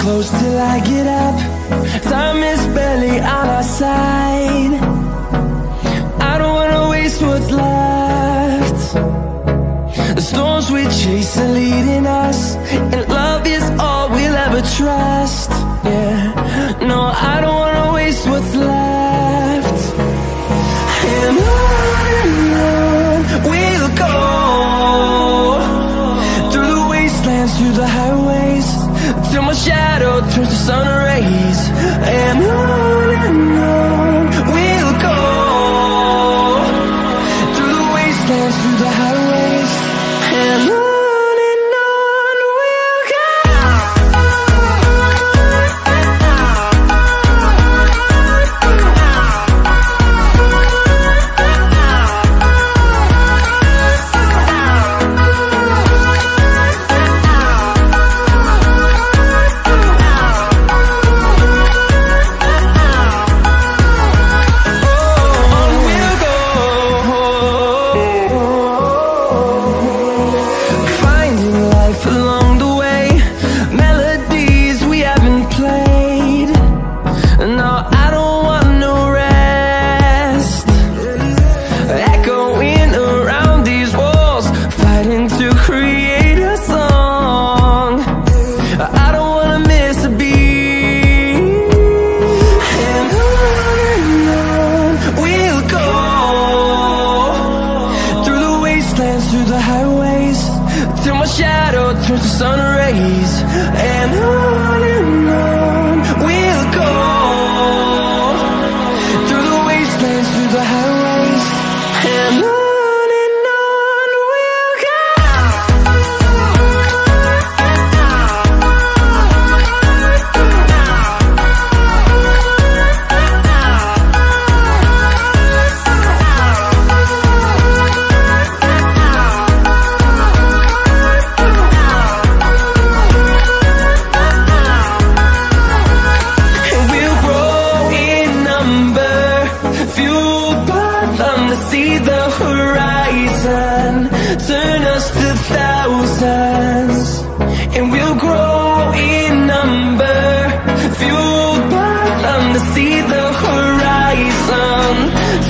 close till I get up. Time is barely on our side. I don't wanna waste what's left. The storms we chase are leading us, and love is all we'll ever trust. Yeah, no, I don't wanna waste what's left. And on we'll go, through the wastelands, through the highways, till my shadow turns to sun rays. And on we'll go, through the wastelands, through the highways, and on we'll go. Turns to sun rays, and on we'll go, through the wastelands, through the highways, and on we'll go. See the horizon, turn us to thousands, and we'll grow in number, fueled by them to see the horizon,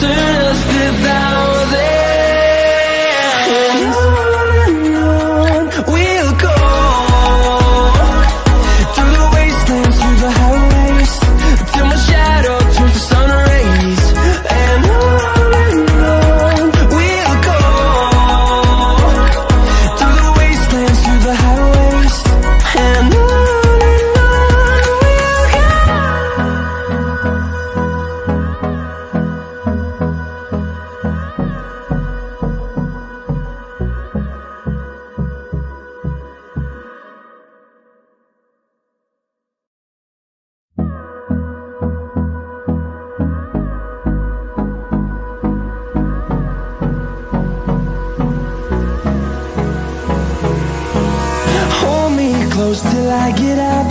turn us to thousands. On we'll go, through the wastelands, through the highways, till my shadow turns to sun rays, and close till I get up.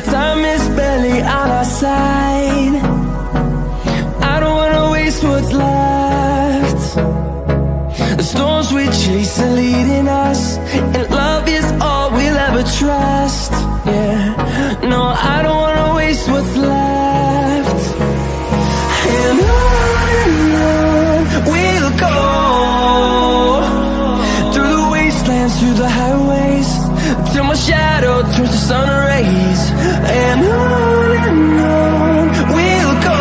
Time is barely on our side. I don't wanna waste what's left. The storms we chase are leading us, and love is all we'll ever trust. Yeah, no, I don't wanna waste what's left. And on we'll go, through the wastelands, through the highways, till my shadow turns to sun rays, and on we'll go,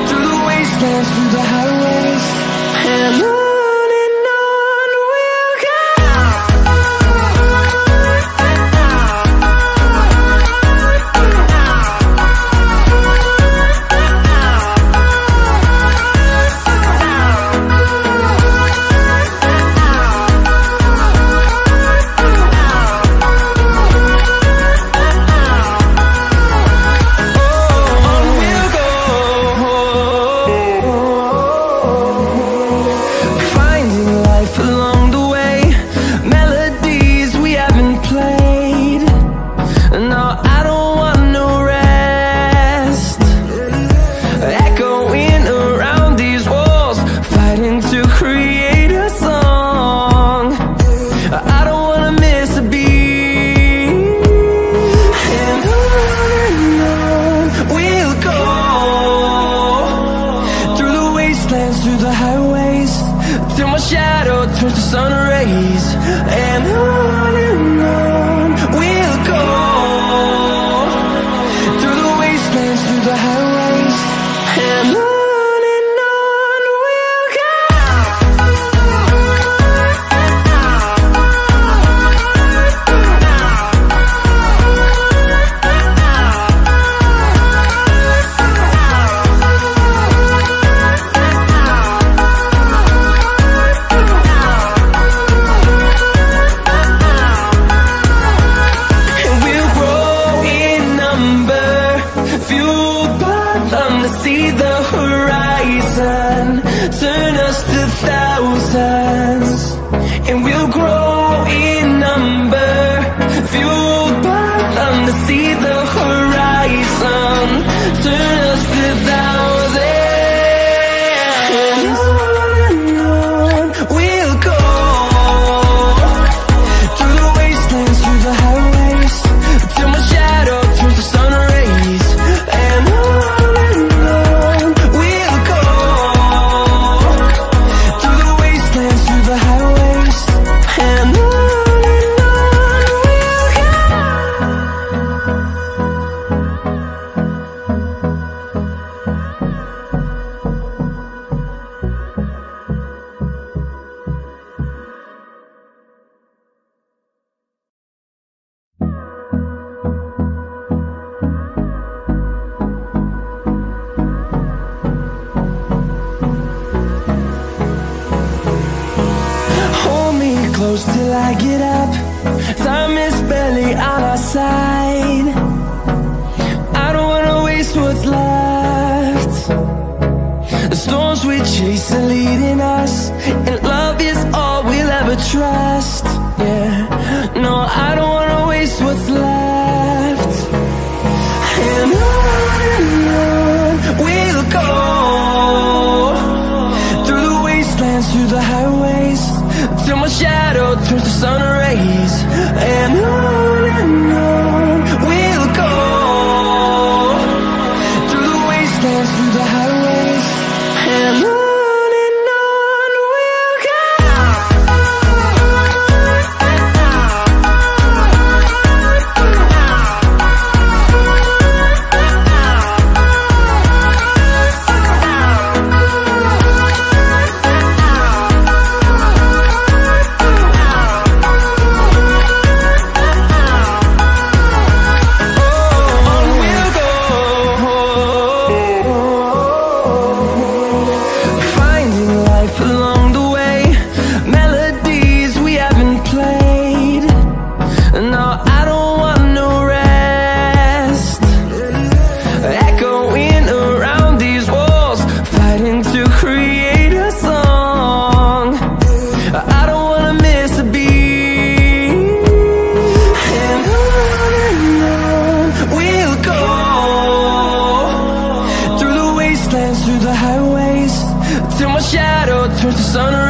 through the wastelands, through the highways, and on we'll go. turns to sun rays, and on we'll go, through the wastelands, through the highways, and on we'll go. See the horizon, turn us to thousands, and we'll grow in number, fueled by them to see the horizon, turn us to thousands, and on we'll go, through the wastelands, through the highways, till my shadow turns to sun rays, and on close till I get up. Time is barely on our side. I don't wanna waste what's left. The storms we chase are leading us, and love is all we'll ever trust. Yeah, no, I don't wanna waste what's left. And on we'll go, through the wastelands, through the highways, till my shadow turns to sun rays, and on we'll go, through the wastelands, through the highways, and on we'll go. Through the highways, till my shadow turns to sun.